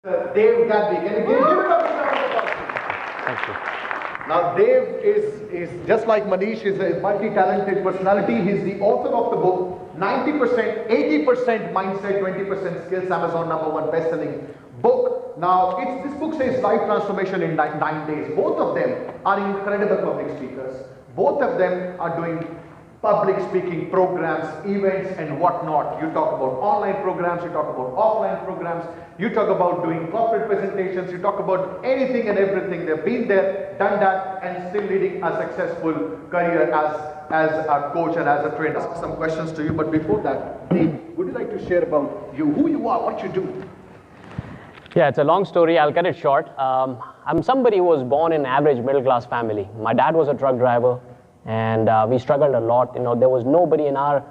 Dave Gadhvi. Can you give it up to Gadhvi? Thank you. Now, Dave is just like Manish, is a multi-talented personality. He's the author of the book 90%, 80% mindset, 20% skills, Amazon #1 best-selling book. Now, this book says life transformation in 9 days. Both of them are incredible public speakers. Both of them are doing public speaking programs, events and whatnot. You talk about online programs, you talk about offline programs, you talk about doing corporate presentations, you talk about anything and everything. They've been there, done that, and still leading a successful career as a coach and as a trainer. I'll ask some questions to you, but before that, Dave, would you like to share about you, who you are, what you do? Yeah, it's a long story. I'll cut it short. I'm somebody who was born in an average middle class family. My dad was a truck driver, and we struggled a lot. You know, there was nobody in our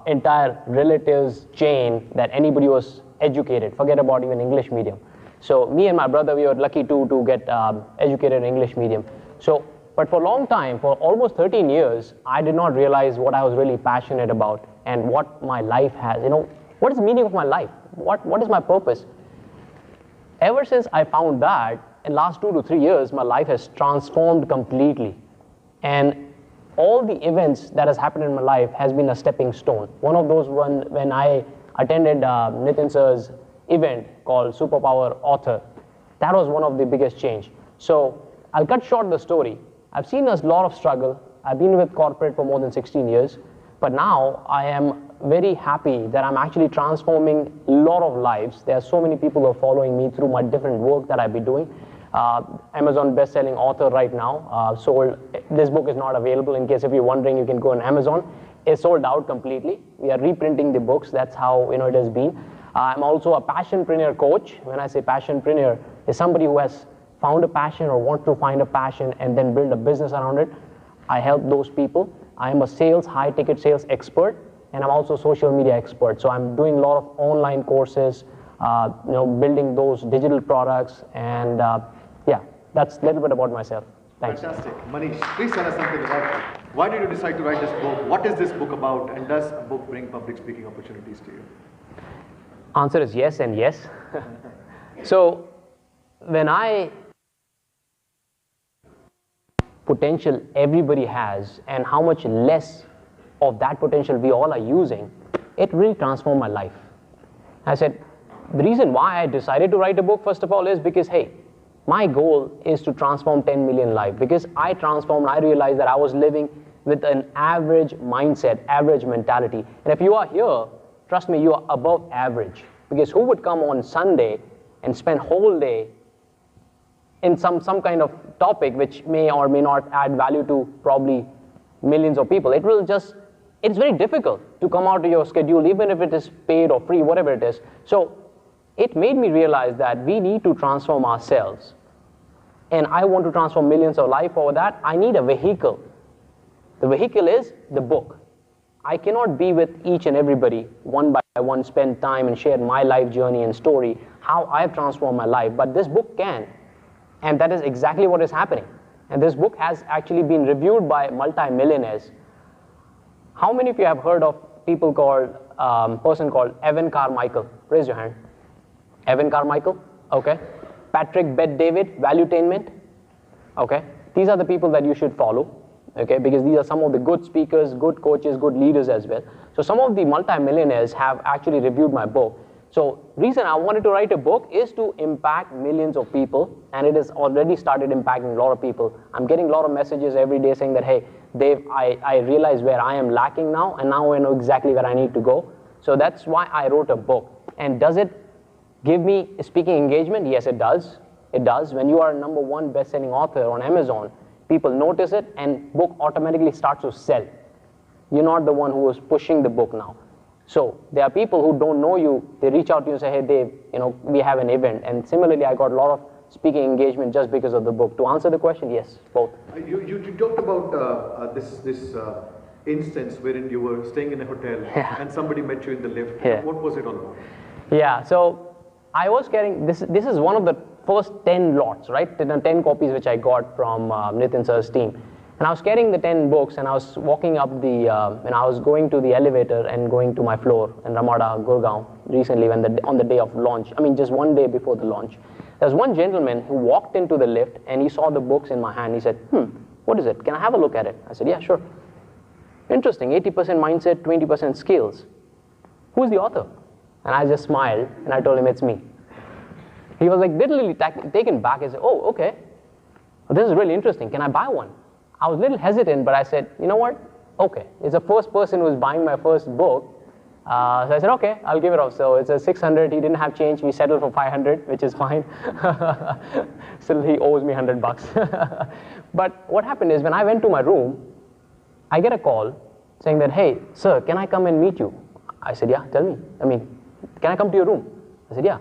entire relatives chain that anybody was educated. Forget about even English medium. So me and my brother, we were lucky to get educated in English medium. So, but for a long time, for almost 13 years, I did not realize what I was really passionate about and what my life has. You know, what is the meaning of my life? What is my purpose? Ever since I found that, in the last 2 to 3 years, my life has transformed completely. And all the events that has happened in my life has been a stepping stone. One of those when I attended Nitin sir's event called Superpower Author. That was one of the biggest change. So I'll cut short the story. I've seen a lot of struggle. I've been with corporate for more than 16 years. But now I am very happy that I'm actually transforming a lot of lives. There are so many people who are following me through my different work that I've been doing. Amazon best-selling author right now. Sold. This book is not available. In case if you're wondering, you can go on Amazon. It's sold out completely. We are reprinting the books. That's how it has been. I'm also a passionpreneur coach. When I say passionpreneur, is somebody who has found a passion or wants to find a passion and then build a business around it. I help those people. I am a high-ticket sales expert, and I'm also a social media expert. So I'm doing a lot of online courses, building those digital products, and yeah, that's a little bit about myself. Thanks. Fantastic. Manish, please tell us something about it. Why did you decide to write this book? What is this book about? And does a book bring public speaking opportunities to you? Answer is yes and yes. So when potential everybody has and how much less of that potential we all are using, it really transformed my life. I said, the reason why I decided to write a book, first of all, is because, hey, my goal is to transform 10 million lives. Because I realized that I was living with an average mindset, average mentality. And if you are here, trust me, you are above average. Because who would come on Sunday and spend whole day in some kind of topic which may or may not add value to probably millions of people? It's very difficult to come out to your schedule, even if it is paid or free, whatever it is. So it made me realize that we need to transform ourselves. And I want to transform millions of lives. For that, I need a vehicle. The vehicle is the book. I cannot be with each and everybody one by one, spend time and share my life journey and story, how I've transformed my life. But this book can. And that is exactly what is happening. And this book has actually been reviewed by multi-millionaires. How many of you have heard of person called Evan Carmichael? Raise your hand. Evan Carmichael? Okay. Patrick Bet-David, Valuetainment? Okay. These are the people that you should follow. Okay, because these are some of the good speakers, good coaches, good leaders as well. So some of the multi-millionaires have actually reviewed my book. So reason I wanted to write a book is to impact millions of people, and it has already started impacting a lot of people. I'm getting a lot of messages every day saying that, hey, Dave, I realize where I am lacking now, and now I know exactly where I need to go. So that's why I wrote a book. And does it give me speaking engagement? Yes, it does. It does. When you are a #1 best-selling author on Amazon, people notice it, and book automatically starts to sell. You're not the one who is pushing the book now. So there are people who don't know you. They reach out to you and say, hey, Dave, we have an event. And similarly, I got a lot of speaking engagement just because of the book. To answer the question, yes, both. You talked about this instance wherein you were staying in a hotel and somebody met you in the lift. Yeah. What was it all about? Yeah, so I was carrying, this is one of the first 10 lots, right? 10 copies which I got from Nitin sir's team. And I was carrying the 10 books, and I was walking up the, and I was going to the elevator and going to my floor in Ramada, Gurgaon, recently on the day of launch. I mean, just one day before the launch. There was one gentleman who walked into the lift, and he saw the books in my hand. He said, what is it? Can I have a look at it? I said, yeah, sure. Interesting, 80% mindset, 20% skills. Who's the author? And I just smiled, and I told him, it's me. He was like literally taken back. He said, oh, okay. Well, this is really interesting. Can I buy one? I was a little hesitant, but I said, you know what? Okay. It's the first person who's buying my first book. So I said, okay, I'll give it off. So it's a 600. He didn't have change. We settled for 500, which is fine. Still, he owes me 100 bucks. But what happened is when I went to my room, I get a call saying that, hey, sir, can I come and meet you? I said, yeah, tell me. I mean, can I come to your room? I said, yeah.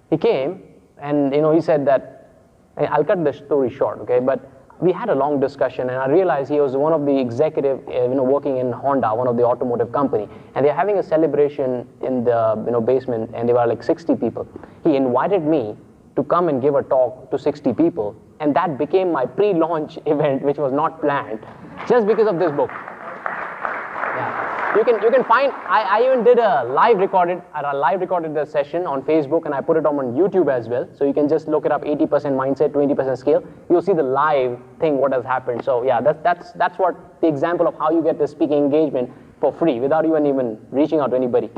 He came, and he said that, I'll cut the story short, okay? But we had a long discussion, and I realized he was one of the executive, working in Honda, one of the automotive company, and they're having a celebration in the, basement, and there were like 60 people. He invited me to come and give a talk to 60 people, and that became my pre-launch event, which was not planned, just because of this book. Yeah. You can find, I even did a live recorded the session on Facebook, and I put it on YouTube as well. So you can just look it up, 80% mindset, 20% skill. You'll see the live thing, what has happened. So yeah, that's what the example of how you get the speaking engagement for free without even reaching out to anybody.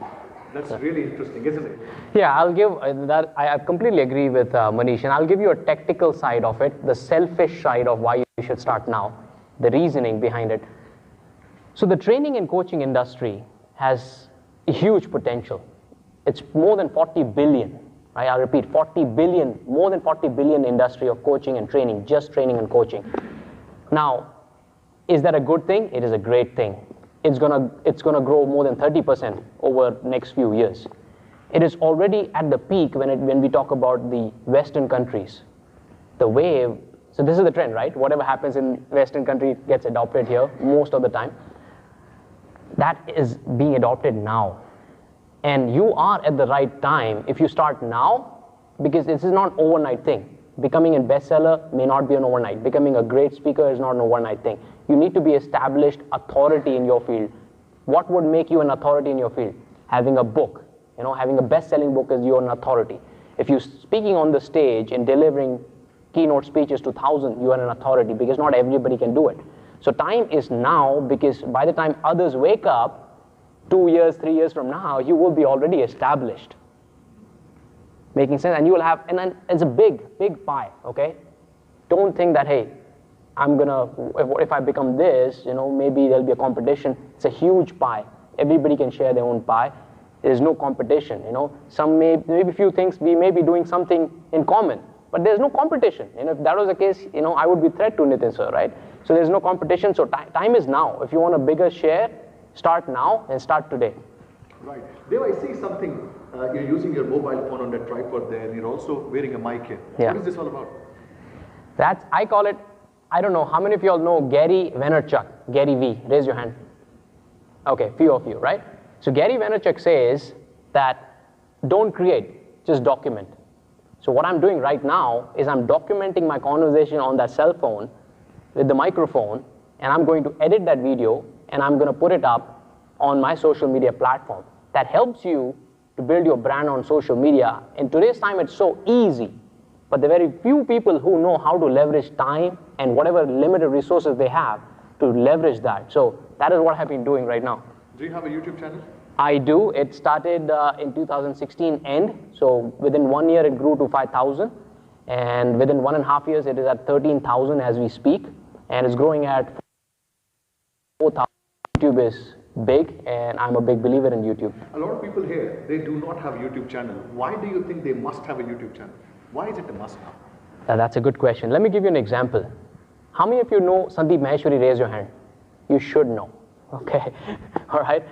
That's really interesting, isn't it? Yeah, I'll give that. I completely agree with Manish, and I'll give you a tactical side of it, the selfish side of why you should start now, the reasoning behind it. So the training and coaching industry has a huge potential. It's more than 40 billion, right? I'll repeat, 40 billion, more than 40 billion industry of coaching and training, just training and coaching. Now, is that a good thing? It is a great thing. It's gonna grow more than 30% over next few years. It is already at the peak when we talk about the Western countries. The wave, so this is the trend, right? Whatever happens in Western country gets adopted here most of the time. That is being adopted now. And you are at the right time if you start now, because this is not an overnight thing. Becoming a bestseller may not be an overnight. Becoming a great speaker is not an overnight thing. You need to be established authority in your field. What would make you an authority in your field? Having a book, having a best-selling book is you're an authority. If you're speaking on the stage and delivering keynote speeches to thousands, you are an authority, because not everybody can do it. So time is now, because by the time others wake up, 2 years, 3 years from now, you will be already established. Making sense? And you will have, and then it's a big, big pie, okay? Don't think that, hey, if I become this, maybe there'll be a competition. It's a huge pie. Everybody can share their own pie. There's no competition, maybe few things, we may be doing something in common, but there's no competition. If that was the case, I would be threat to Nitin sir, right? So there's no competition, so time is now. If you want a bigger share, start now and start today. Right. Dev, I see something, you're using your mobile phone on that tripod there, and you're also wearing a mic here. Yeah. What is this all about? I call it, I don't know, how many of you all know Gary Vaynerchuk, Gary V? Raise your hand. Okay, few of you, right? So Gary Vaynerchuk says that don't create, just document. So what I'm doing right now is I'm documenting my conversation on that cell phone with the microphone, and I'm going to edit that video, and I'm going to put it up on my social media platform. That helps you to build your brand on social media. In today's time, it's so easy, but there are very few people who know how to leverage time and whatever limited resources they have to leverage that. So that is what I've been doing right now. Do you have a YouTube channel? I do. It started in 2016 end. So within 1 year, it grew to 5,000. And within 1.5 years, it is at 13,000 as we speak. And it's growing at 4,000. YouTube is big, and I'm a big believer in YouTube. A lot of people here, they do not have a YouTube channel. Why do you think they must have a YouTube channel? Why is it a must now? That's a good question. Let me give you an example. How many of you know Sandeep Maheshwari? Raise your hand. You should know. Okay. All right.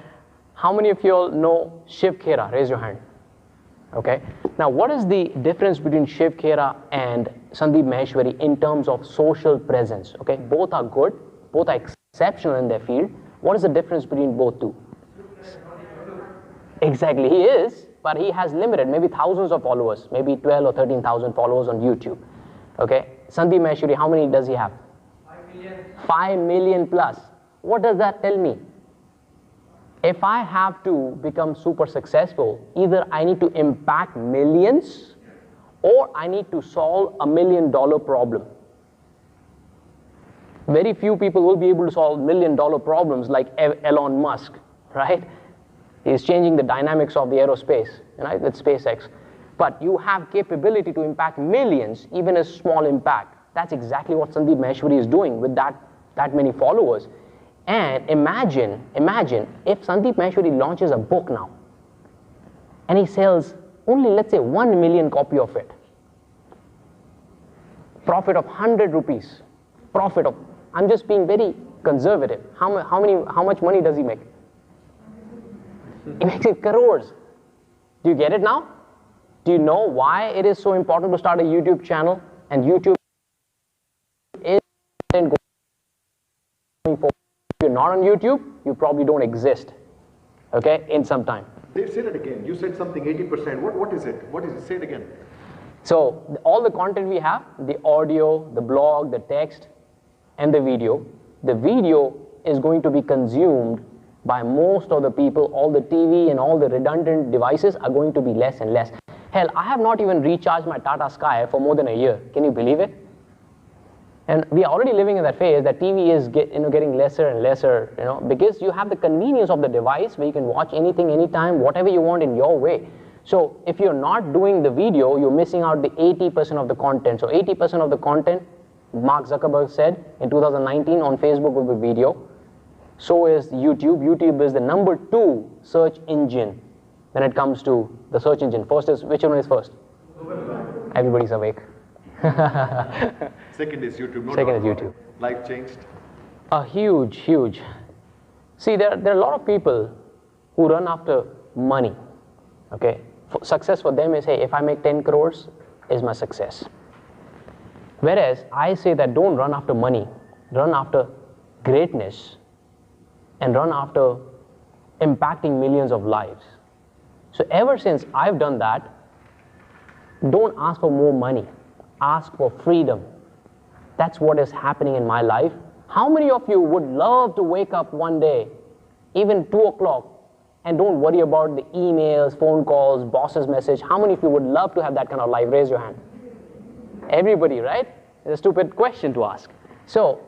How many of you all know Shiv Khera? Raise your hand. Okay. Now, what is the difference between Shiv Khera and Sandeep Maheshwari in terms of social presence? Okay. Both are good. Both are exceptional in their field. What is the difference between both two? Exactly. He is, but he has limited, maybe thousands of followers, maybe 12 or 13,000 followers on YouTube. Okay. Sandeep Maheshwari, how many does he have? 5 5 million plus. What does that tell me? If I have to become super successful, either I need to impact millions or I need to solve $1 million problem. Very few people will be able to solve $1 million problems like Elon Musk, right? He's changing the dynamics of the aerospace, right, with SpaceX. But you have capability to impact millions, even a small impact. That's exactly what Sandeep Maheshwari is doing with that many followers. And imagine if Sandeep Maheshwari launches a book now, and he sells only, let's say, 1 million copy of it. Profit of 100 rupees. Profit of, I'm just being very conservative. How much money does he make? He makes it crores. Do you get it now? Do you know why it is so important to start a YouTube channel? And YouTube is going forward. If you're not on YouTube, you probably don't exist, okay, in some time. Say that again. You said something 80%. What is it? What is it? Say it again. So all the content we have, the audio, the blog, the text, and the video is going to be consumed by most of the people. All the TV and all the redundant devices are going to be less and less. Hell, I have not even recharged my Tata Sky for more than a year. Can you believe it? And we are already living in that phase that TV is getting lesser and lesser, because you have the convenience of the device where you can watch anything, anytime, whatever you want in your way. So if you're not doing the video, you're missing out the 80% of the content. So 80% of the content, Mark Zuckerberg said in 2019 on Facebook will be video. So is YouTube. YouTube is the #2 search engine when it comes to the search engine. First is, which one is first? Everybody's awake. Second is YouTube. Second is YouTube. Life changed? A huge. See, there are a lot of people who run after money. Okay, success for them is, hey, if I make 10 crores, is my success. Whereas I say that don't run after money, run after greatness, and run after impacting millions of lives. So ever since I've done that, don't ask for more money, ask for freedom. That's what is happening in my life. How many of you would love to wake up one day, even 2 o'clock, and don't worry about the emails, phone calls, boss's message? How many of you would love to have that kind of life? Raise your hand. Everybody, right? It's a stupid question to ask. So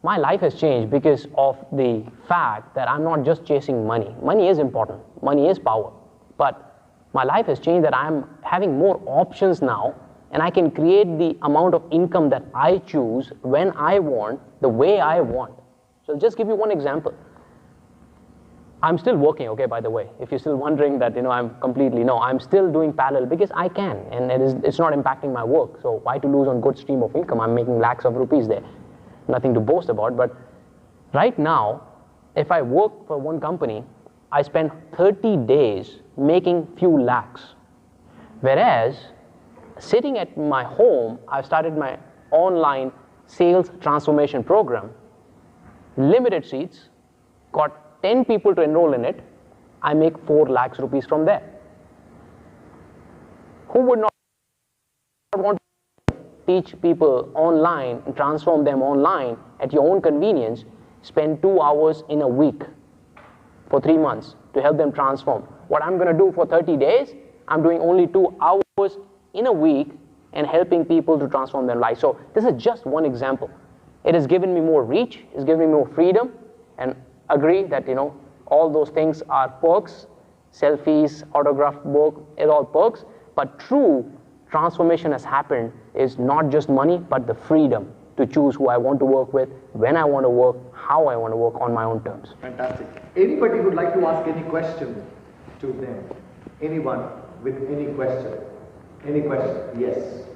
my life has changed because of the fact that I'm not just chasing money. Money is important. Money is power. But my life has changed that I'm having more options now, and I can create the amount of income that I choose when I want, the way I want. So I'll just give you one example. I'm still working, okay, by the way. If you're still wondering that, I'm still doing parallel because I can, and it's not impacting my work. So why to lose on good stream of income? I'm making lakhs of rupees there. Nothing to boast about, but right now, if I work for one company, I spend 30 days making few lakhs. Whereas, sitting at my home, I've started my online sales transformation program, limited seats, got 10 people to enroll in it, I make 4 lakhs rupees from there. Who would not want to teach people online and transform them online at your own convenience, spend 2 hours in a week for 3 months to help them transform? What I'm going to do for 30 days, I'm doing only 2 hours in a week and helping people to transform their life. So this is just one example. It has given me more reach, it's given me more freedom, and agree that all those things are perks. Selfies, autographed book, it's all perks. But true transformation has happened is not just money, but the freedom to choose who I want to work with, when I want to work, how I want to work on my own terms. Fantastic. Anybody would like to ask any question to them? Anyone with any question? Any question? Yes.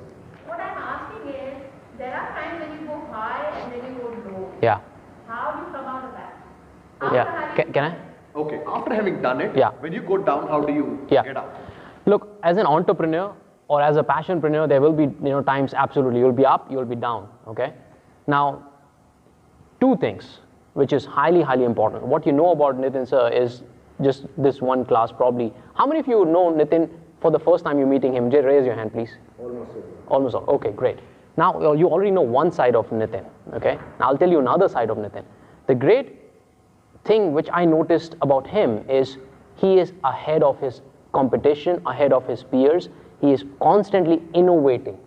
What I'm asking is, there are times when you go high and then you go low. Yeah. How do you come out of that? Yeah. Can I? Okay. After having done it, yeah. When you go down, how do you get up? Look, as an entrepreneur or as a passionpreneur, there will be times absolutely you'll be up, you'll be down. Okay. Now, 2 things which is highly important. What you know about Nitin sir is just this one class probably. How many of you know Nitin for the first time you're meeting him? Just raise your hand, please. Almost. Almost all. Okay, great. Now, you already know one side of Nitin, okay? Now, I'll tell you another side of Nitin. The great thing which I noticed about him is he is ahead of his competition, ahead of his peers. He is constantly innovating.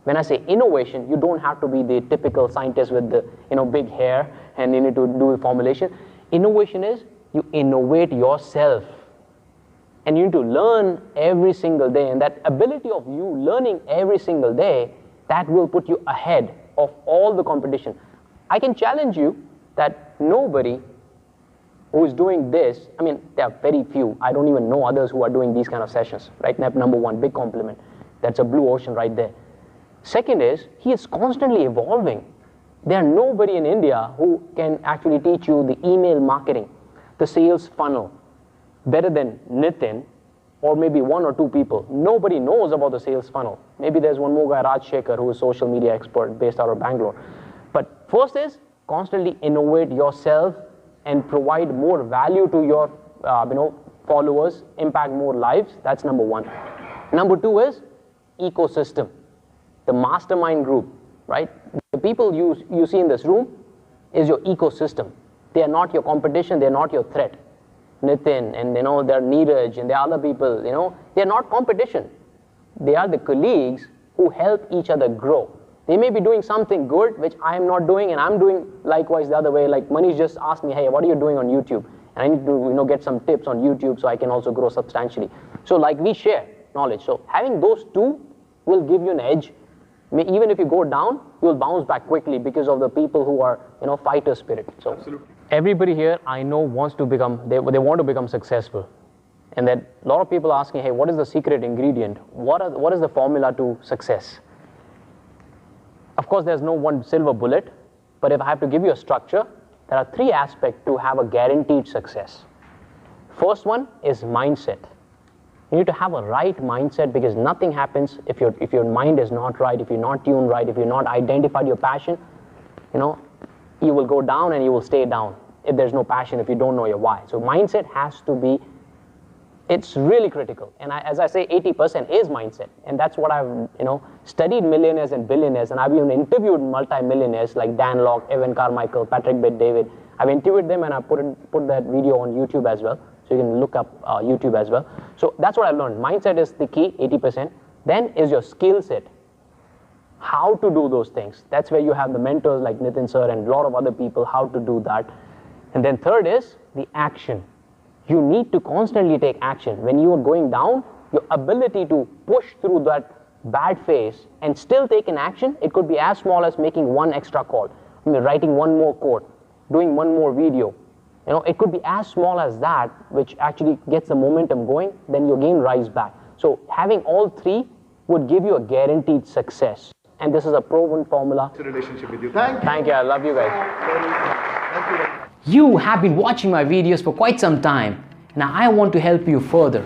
When I say innovation, you don't have to be the typical scientist with the big hair and you need to do the formulation. Innovation is you innovate yourself. And you need to learn every single day. And that ability of you learning every single day, that will put you ahead of all the competition. I can challenge you that nobody who is doing this, I mean, there are very few. I don't even know others who are doing these kind of sessions, right? Number one, big compliment. That's a blue ocean right there. Second is, he is constantly evolving. There are nobody in India who can actually teach you the email marketing, the sales funnel, better than Nitin, or maybe one or two people. Nobody knows about the sales funnel. Maybe there's one more guy, Raj Shekhar, who is a social media expert based out of Bangalore. But first is constantly innovate yourself and provide more value to your followers, impact more lives. That's number one. Number two is ecosystem, the mastermind group, right? The people you see in this room is your ecosystem. They are not your competition, they're not your threat. Nitin and there are Neeraj and there are other people, they're not competition. They are the colleagues who help each other grow. They may be doing something good which I am not doing, and I'm doing likewise the other way. Like Manish just asked me, hey, what are you doing on YouTube? And I need to get some tips on YouTube so I can also grow substantially. So like we share knowledge. So having those two will give you an edge. Even if you go down, you'll bounce back quickly because of the people who are fighter spirit. So absolutely. Everybody here I know wants to become, they want to become successful. And then a lot of people asking, hey, what is the secret ingredient? What is the formula to success? Of course, there's no one silver bullet, but if I have to give you a structure, there are three aspects to have a guaranteed success. First one is mindset. You need to have a right mindset, because nothing happens if your mind is not right, if you're not tuned right, if you're not identified your passion, you will go down and you will stay down if there's no passion, if you don't know your why. So mindset has to be, it's really critical. And as I say, 80% is mindset. And that's what I've studied millionaires and billionaires, and I've even interviewed multi-millionaires like Dan Locke, Evan Carmichael, Patrick Bet-David. I've interviewed them and I put that video on YouTube as well. So you can look up YouTube as well. So that's what I learned. Mindset is the key, 80%. Then is your skill set. How to do those things. That's where you have the mentors like Nitin sir and a lot of other people, how to do that. And then third is the action. You need to constantly take action. When you are going down, your ability to push through that bad phase and still take an action, it could be as small as making one extra call, writing one more quote, doing one more video. It could be as small as that, which actually gets the momentum going, then you again rise back. So having all three would give you a guaranteed success. And this is a proven formula. It's a relationship with you. Thank you. Thank you. I love you guys. Thank you. You have been watching my videos for quite some time. Now I want to help you further.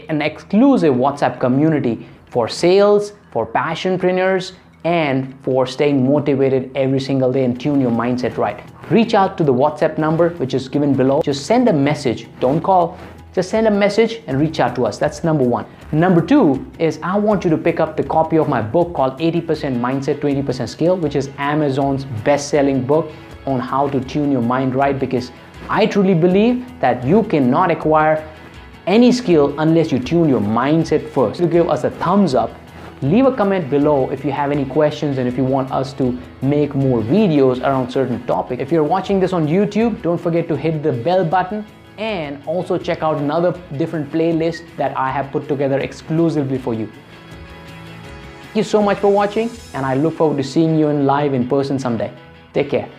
An exclusive WhatsApp community for sales, for passionpreneurs, and for staying motivated every single day and tune your mindset right. Reach out to the WhatsApp number which is given below. Just send a message. Don't call. Just send a message and reach out to us. That's number one. Number two is I want you to pick up the copy of my book called 80% Mindset, 20% Skill, which is Amazon's best-selling book on how to tune your mind right, because I truly believe that you cannot acquire any skill unless you tune your mindset first. To give us a thumbs up, leave a comment below if you have any questions and if you want us to make more videos around certain topics. If you're watching this on YouTube, don't forget to hit the bell button and also check out another different playlist that I have put together exclusively for you. Thank you so much for watching, and I look forward to seeing you live in person someday. Take care.